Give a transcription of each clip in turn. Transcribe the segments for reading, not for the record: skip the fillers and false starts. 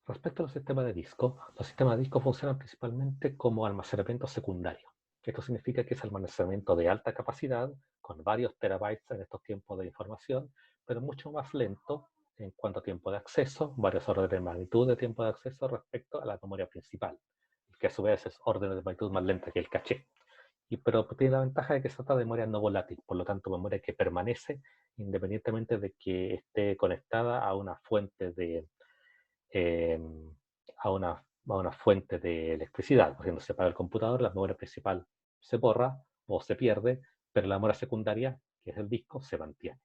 Respecto a los sistemas de disco funcionan principalmente como almacenamiento secundario. Esto significa que es almacenamiento de alta capacidad, con varios terabytes en estos tiempos de información, pero mucho más lento en cuanto a tiempo de acceso, varios órdenes de magnitud de tiempo de acceso respecto a la memoria principal, que a su vez es órdenes de magnitud más lenta que el caché. Pero tiene la ventaja de que se trata de memoria no volátil, por lo tanto memoria que permanece independientemente de que esté conectada a una fuente de eh, a una fuente de electricidad. Por ejemplo, se apaga el computador, la memoria principal se borra o se pierde, pero la memoria secundaria, que es el disco, se mantiene.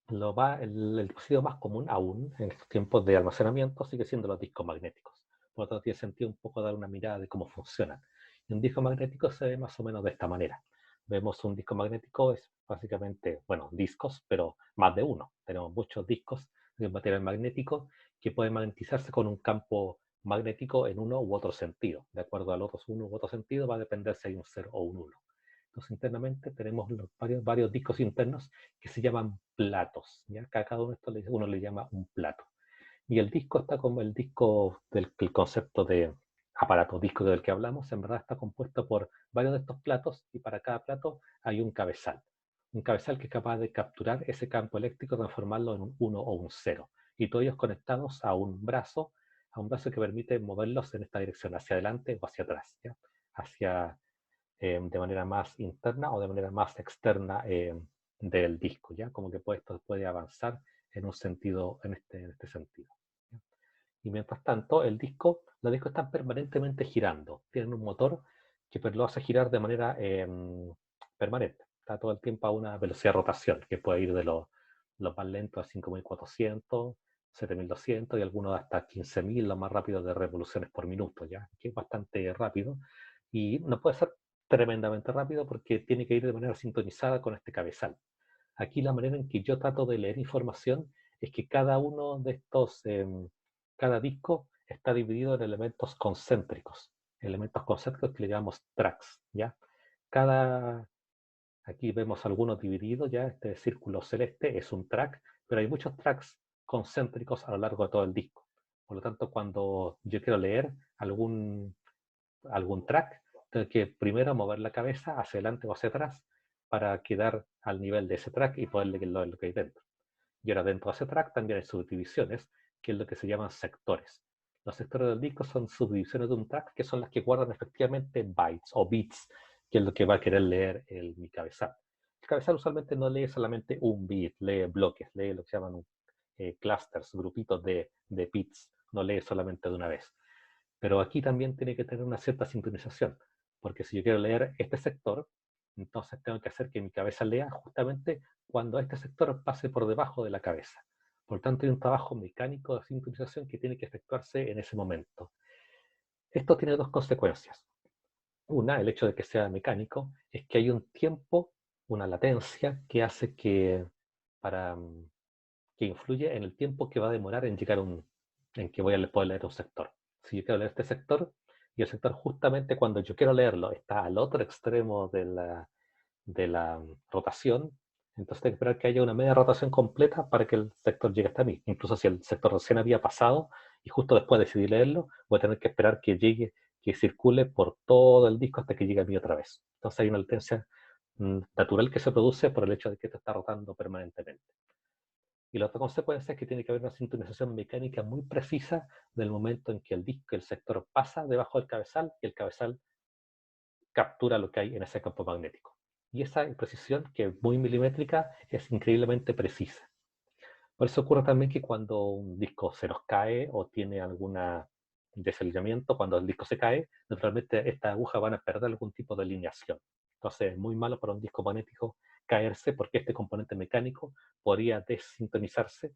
El dispositivo más común aún en estos tiempos de almacenamiento sigue siendo los discos magnéticos. Por lo tanto, tiene sentido un poco dar una mirada de cómo funcionan. Y un disco magnético se ve más o menos de esta manera. Vemos un disco magnético, es básicamente, bueno, discos, pero más de uno. Tenemos muchos discos de material magnético que pueden magnetizarse con un campo magnético en uno u otro sentido. De acuerdo al otro uno u otro sentido, va a depender si hay un 0 o un 1. Entonces, internamente tenemos varios discos internos que se llaman platos. ¿Ya? Cada uno de estos uno le llama un plato. Y el disco está como el disco del el concepto de aparato disco del que hablamos, en verdad está compuesto por varios de estos platos y para cada plato hay un cabezal. Un cabezal que es capaz de capturar ese campo eléctrico, transformarlo en un 1 o un 0. Y todos ellos conectados a un brazo que permite moverlos en esta dirección, hacia adelante o hacia atrás, ¿ya? Hacia de manera más interna o de manera más externa del disco, ¿ya? Como que esto puede avanzar en un sentido, en este sentido. ¿Ya? Y mientras tanto, los discos están permanentemente girando. Tienen un motor que lo hace girar de manera permanente. Está todo el tiempo a una velocidad de rotación, que puede ir de los más lentos a 5400, 7200 y algunos hasta 15000, lo más rápido de revoluciones por minuto, ¿ya? Que es bastante rápido. Y no puede ser tremendamente rápido porque tiene que ir de manera sintonizada con este cabezal. Aquí la manera en que yo trato de leer información es que cada uno de cada disco está dividido en elementos concéntricos que le llamamos tracks, ¿ya? Cada, aquí vemos algunos divididos, ¿ya? Este círculo celeste es un track, pero hay muchos tracks concéntricos a lo largo de todo el disco. Por lo tanto, cuando yo quiero leer algún track, tengo que primero mover la cabeza hacia adelante o hacia atrás para quedar al nivel de ese track y poder leer lo que hay dentro. Y ahora dentro de ese track también hay subdivisiones, que es lo que se llaman sectores. Los sectores del disco son subdivisiones de un track que son las que guardan efectivamente bytes o bits, que es lo que va a querer leer mi cabezal. El cabezal usualmente no lee solamente un bit, lee bloques, lee lo que se llaman clusters, grupitos de bits, no lee solamente de una vez. Pero aquí también tiene que tener una cierta sincronización, porque si yo quiero leer este sector, entonces tengo que hacer que mi cabeza lea justamente cuando este sector pase por debajo de la cabeza. Por tanto, hay un trabajo mecánico de sincronización que tiene que efectuarse en ese momento. Esto tiene dos consecuencias. Una, el hecho de que sea mecánico, es que hay un tiempo, una latencia que hace para, que influye en el tiempo que va a demorar en llegar en que voy a poder leer un sector. Si yo quiero leer este sector, y el sector justamente cuando yo quiero leerlo está al otro extremo de la rotación, entonces tengo que esperar que haya una media rotación completa para que el sector llegue hasta mí. Incluso si el sector recién había pasado y justo después decidí leerlo, voy a tener que esperar que llegue, que circule por todo el disco hasta que llegue a mí otra vez. Entonces hay una latencia natural que se produce por el hecho de que esto está rotando permanentemente. Y la otra consecuencia es que tiene que haber una sintonización mecánica muy precisa del momento en que el disco, el sector pasa debajo del cabezal y el cabezal captura lo que hay en ese campo magnético. Y esa precisión, que es muy milimétrica, es increíblemente precisa. Por eso ocurre también que cuando un disco se nos cae o tiene algún desalineamiento, cuando el disco se cae, naturalmente estas agujas van a perder algún tipo de alineación. Entonces es muy malo para un disco magnético caerse porque este componente mecánico podría desintonizarse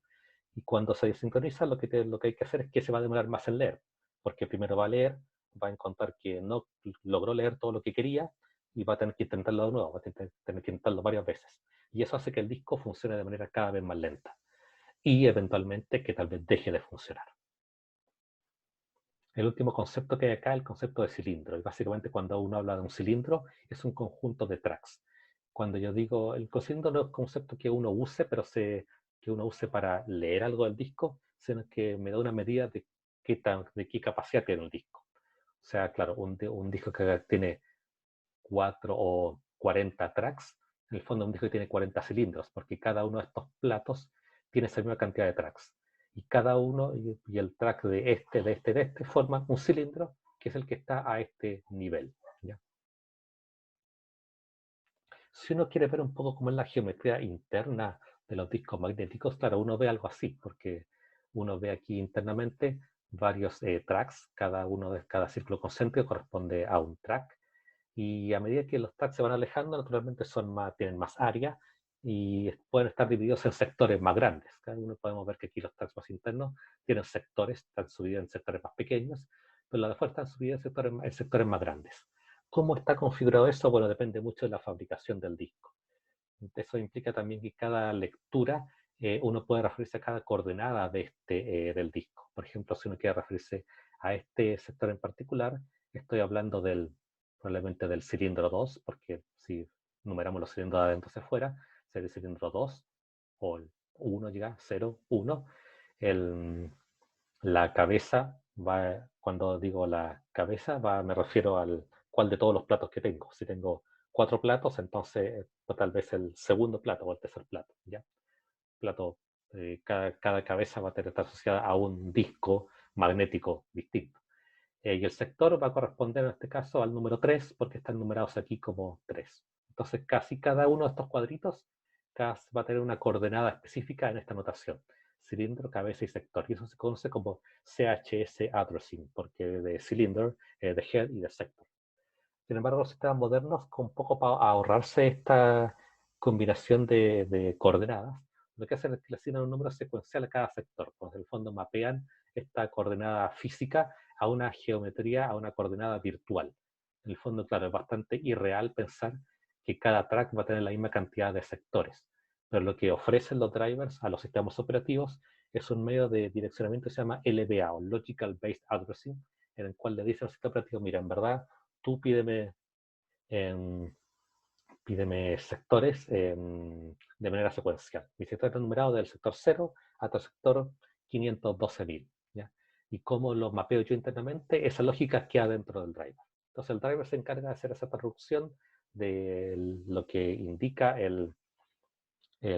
y cuando se desincroniza lo que hay que hacer es que se va a demorar más en leer, porque primero va a leer, va a encontrar que no logró leer todo lo que quería y va a tener que intentarlo de nuevo, va a tener que intentarlo varias veces. Y eso hace que el disco funcione de manera cada vez más lenta y eventualmente que tal vez deje de funcionar. El último concepto que hay acá es el concepto de cilindro. Y básicamente cuando uno habla de un cilindro es un conjunto de tracks. Cuando yo digo, el cilindro no es un concepto que uno use, pero que uno use para leer algo del disco, sino que me da una medida de de qué capacidad tiene el disco. O sea, claro, un disco que tiene 4 o 40 tracks, en el fondo un disco que tiene 40 cilindros, porque cada uno de estos platos tiene esa misma cantidad de tracks. Y cada uno, y el track de este, forman un cilindro, que es el que está a este nivel. ¿Ya? Si uno quiere ver un poco cómo es la geometría interna de los discos magnéticos, claro, uno ve algo así, porque uno ve aquí internamente varios tracks, cada círculo concéntrico corresponde a un track, y a medida que los tracks se van alejando, naturalmente tienen más área y pueden estar divididos en sectores más grandes. Cada uno podemos ver que aquí los tracks más internos tienen sectores, están subidos en sectores más pequeños, pero los de afuera están subidos en sectores más grandes. ¿Cómo está configurado eso? Bueno, depende mucho de la fabricación del disco. Eso implica también que cada lectura uno puede referirse a cada coordenada del disco. Por ejemplo, si uno quiere referirse a este sector en particular, estoy hablando probablemente del cilindro 2, porque si numeramos los cilindros de adentro hacia afuera, sería el cilindro 2 o el 1 llega, 0, 1. La cabeza cuando digo la cabeza, me refiero al cuál de todos los platos que tengo. Si tengo 4 platos, entonces tal vez el segundo plato o el tercer plato, ¿ya? Plato, cada cabeza va a tener, estar asociada a un disco magnético distinto. Y el sector va a corresponder en este caso al número 3, porque están numerados aquí como 3. Entonces casi cada uno de estos cuadritos va a tener una coordenada específica en esta notación: cilindro, cabeza y sector. Y eso se conoce como CHS addressing, porque de cylinder, de head y de sector. Sin embargo, los sistemas modernos, con poco para ahorrarse esta combinación de coordenadas, lo que hacen es que le asignan un número secuencial a cada sector. Entonces, en el fondo mapean esta coordenada física a una geometría, a una coordenada virtual. En el fondo, claro, es bastante irreal pensar que cada track va a tener la misma cantidad de sectores. Pero lo que ofrecen los drivers a los sistemas operativos es un medio de direccionamiento que se llama LBA, o Logical Based Addressing, en el cual le dicen al sistema operativo: mira, en verdad, tú pídeme sectores de manera secuencial. Mi sector está numerado del sector 0 hasta el sector 512.000. ¿Ya? Y cómo lo mapeo yo internamente, esa lógica queda dentro del driver. Entonces el driver se encarga de hacer esa traducción de lo que indica el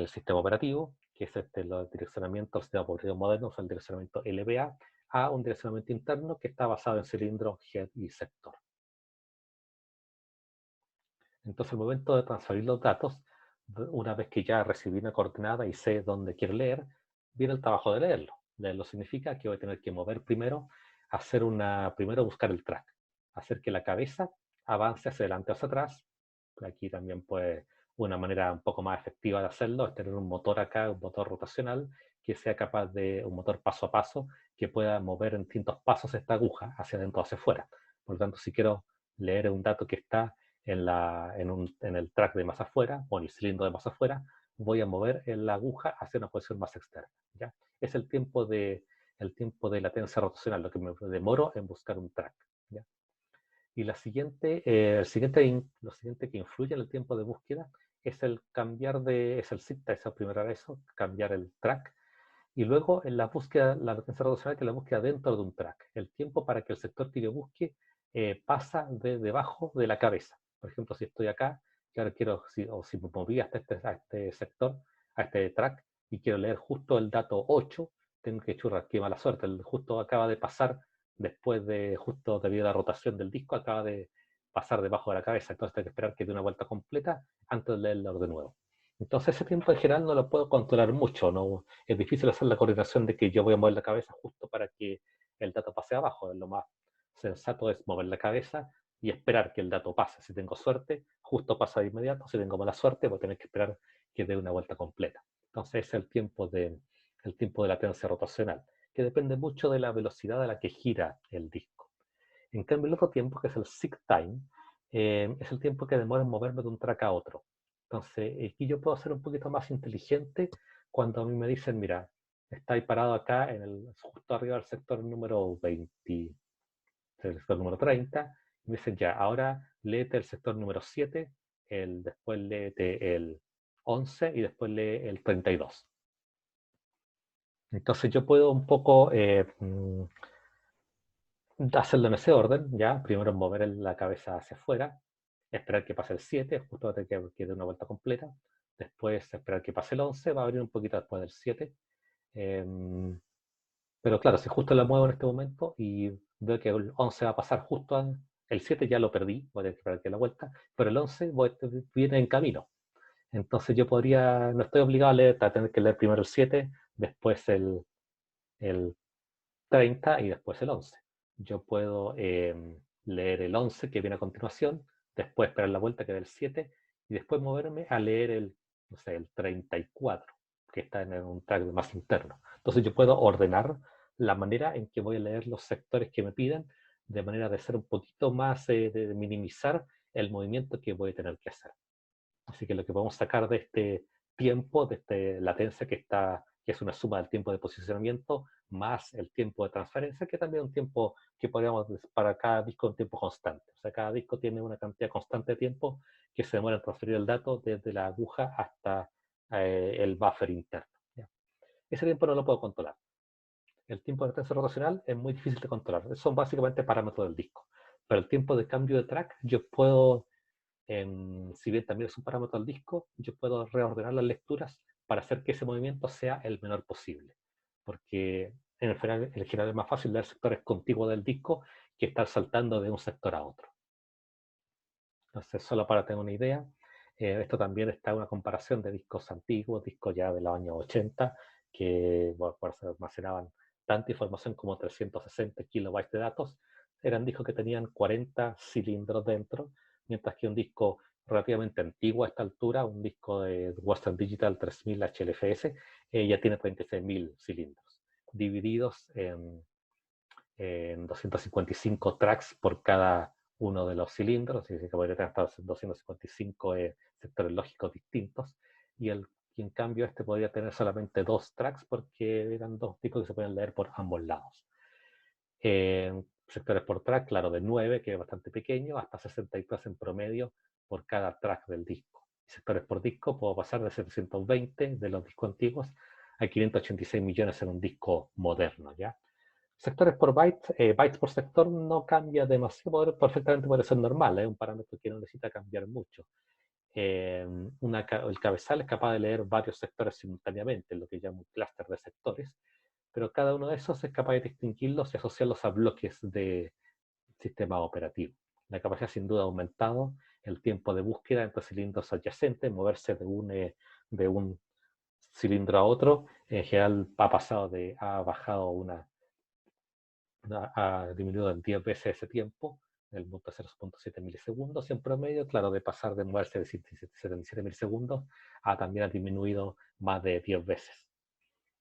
sistema operativo, que es el direccionamiento del sistema operativo moderno, o el direccionamiento LBA, a un direccionamiento interno que está basado en cilindro, head y sector. Entonces, al momento de transferir los datos, una vez que ya recibí una coordenada y sé dónde quiero leer, viene el trabajo de leerlo. Leerlo significa que voy a tener que mover primero, primero buscar el track, hacer que la cabeza avance hacia adelante o hacia atrás. Aquí también, pues, una manera un poco más efectiva de hacerlo es tener un motor acá, un motor rotacional, que sea capaz un motor paso a paso, que pueda mover en distintos pasos esta aguja hacia adentro o hacia afuera. Por lo tanto, si quiero leer un dato que está en el track de más afuera, o en el cilindro de más afuera, voy a mover la aguja hacia una posición más externa. ¿Ya? Es el tiempo de latencia rotacional, lo que me demoro en buscar un track. ¿Ya? Y lo siguiente que influye en el tiempo de búsqueda es es el sit, esa primera eso, cambiar el track. Y luego en la búsqueda, la latencia rotacional, que es la búsqueda dentro de un track. El tiempo para que el sector que yo busque pasa de debajo de la cabeza. Por ejemplo, si estoy acá, que ahora o si me moví hasta a este sector, a este track, y quiero leer justo el dato 8, tengo que churrar, qué mala suerte. Justo acaba de pasar, justo debido a la rotación del disco, acaba de pasar debajo de la cabeza. Entonces tengo que esperar que dé una vuelta completa antes de leerlo de nuevo. Entonces ese tiempo en general no lo puedo controlar mucho, ¿no? Es difícil hacer la coordinación de que yo voy a mover la cabeza justo para que el dato pase abajo. Lo más sensato es mover la cabeza y esperar que el dato pase. Si tengo suerte, justo pasa de inmediato. Si tengo mala suerte, voy a tener que esperar que dé una vuelta completa. Entonces es el tiempo de latencia rotacional, que depende mucho de la velocidad a la que gira el disco. En cambio, el otro tiempo, que es el seek time, es el tiempo que demora en moverme de un track a otro. Entonces, aquí yo puedo ser un poquito más inteligente cuando a mí me dicen: mira, estáis parado acá justo arriba del sector número 20, el sector número 30, y me dicen: ya, ahora léete el sector número 7, después léete el 11 y después lee el 32. Entonces yo puedo un poco hacerlo en ese orden, ¿ya? Primero mover la cabeza hacia afuera, esperar que pase el 7, justo antes que dé una vuelta completa. Después esperar que pase el 11, va a abrir un poquito después del 7. Pero claro, si justo la muevo en este momento y veo que el 11 va a pasar justo el 7 ya lo perdí, voy a tener que esperar que dé la vuelta, pero el 11 viene en camino. Entonces yo podría, no estoy obligado a tener que leer primero el 7, después el 30 y después el 11. Yo puedo leer el 11 que viene a continuación, después esperar la vuelta que da el 7 y después moverme a leer no sé, el 34 que está en un track más interno. Entonces yo puedo ordenar la manera en que voy a leer los sectores que me piden, de manera de ser un poquito más, de minimizar el movimiento que voy a tener que hacer. Así que lo que podemos sacar de este tiempo, de esta latencia que es una suma del tiempo de posicionamiento más el tiempo de transferencia, que también es un tiempo que podríamos decir para cada disco un tiempo constante. O sea, cada disco tiene una cantidad constante de tiempo que se demora en transferir el dato desde la aguja hasta el buffer interno. ¿Ya? Ese tiempo no lo puedo controlar. El tiempo de latencia rotacional es muy difícil de controlar. Son básicamente parámetros del disco. Pero el tiempo de cambio de track yo puedo si bien también es un parámetro del disco, yo puedo reordenar las lecturas para hacer que ese movimiento sea el menor posible. Porque en general es más fácil leer sectores contiguos del disco que estar saltando de un sector a otro. Entonces, solo para tener una idea, esto también está en una comparación de discos antiguos, discos ya de los años 80, que bueno, se almacenaban tanta información como 360 kilobytes de datos. Eran discos que tenían 40 cilindros dentro, mientras que un disco relativamente antiguo a esta altura, un disco de Western Digital 3000 HLFS, ya tiene 36.000 cilindros, divididos en 255 tracks por cada uno de los cilindros, así que podría tener hasta 255 sectores lógicos distintos, y, y en cambio este podría tener solamente 2 tracks porque eran 2 discos que se pueden leer por ambos lados. Sectores por track, claro, de 9, que es bastante pequeño, hasta 63 en promedio por cada track del disco. Sectores por disco puedo pasar de 720 de los discos antiguos a 586 millones en un disco moderno, ¿ya? Sectores por bytes, bytes por sector no cambia demasiado, perfectamente puede ser normal, es un parámetro que no necesita cambiar mucho. El cabezal es capaz de leer varios sectores simultáneamente, lo que llamo un clúster de sectores, pero cada uno de esos es capaz de distinguirlos y asociarlos a bloques de sistema operativo. La capacidad sin duda ha aumentado, el tiempo de búsqueda entre cilindros adyacentes, moverse de un cilindro a otro, en general ha bajado ha disminuido en 10 veces ese tiempo, el punto 0.7 milisegundos, y en promedio, claro, de pasar de moverse de 77 milisegundos a también ha disminuido más de 10 veces.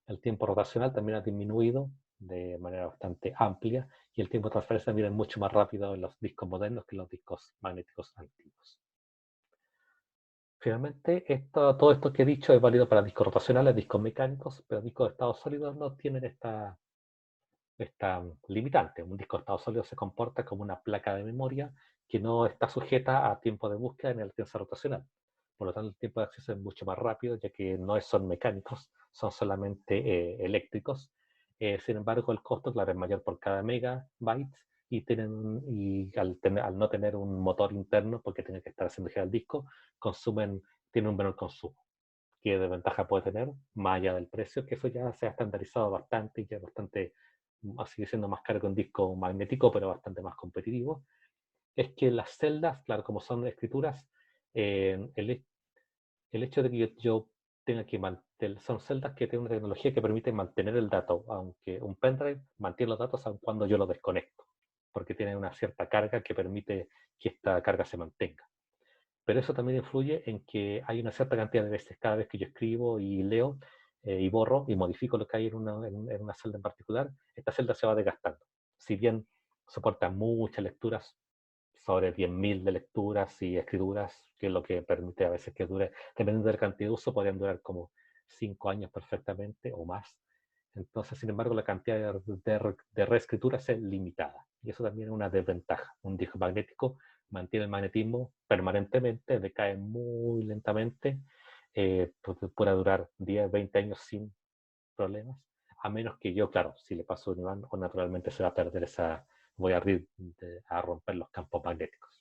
El tiempo rotacional también ha disminuido de manera bastante amplia y el tiempo de transferencia también es mucho más rápido en los discos modernos que en los discos magnéticos antiguos. Finalmente, todo esto que he dicho es válido para discos rotacionales, discos mecánicos, pero discos de estado sólido no tienen esta limitante. Un disco de estado sólido se comporta como una placa de memoria que no está sujeta a tiempo de búsqueda en el tensor rotacional. Por lo tanto, el tiempo de acceso es mucho más rápido, ya que no son mecánicos, son solamente eléctricos. Sin embargo, el costo, claro, es mayor por cada megabyte y al no tener un motor interno, porque tiene que estar haciendo girar el disco, tienen un menor consumo. ¿Qué desventaja puede tener? Más allá del precio, que eso ya se ha estandarizado bastante y ya es bastante, sigue siendo más caro que un disco magnético, pero bastante más competitivo, es que las celdas, claro, como son escrituras, el hecho de que yo tenga que mantener, son celdas que tienen una tecnología que permite mantener el dato, aunque un pendrive mantiene los datos aun cuando yo lo desconecto, porque tiene una cierta carga que permite que esta carga se mantenga. Pero eso también influye en que hay una cierta cantidad de veces cada vez que yo escribo y leo y borro y modifico lo que hay en una celda en particular, esta celda se va desgastando. Si bien soporta muchas lecturas, sobre 10.000 de lecturas y escrituras, que es lo que permite a veces que dure, dependiendo de la cantidad de uso, podrían durar como 5 años perfectamente o más. Entonces, sin embargo, la cantidad de reescrituras es limitada. Y eso también es una desventaja. Un disco magnético mantiene el magnetismo permanentemente, decae muy lentamente, puede durar 10, 20 años sin problemas, a menos que yo, claro, si le paso un imán, o naturalmente se va a perder esa, voy a abrir a romper los campos magnéticos.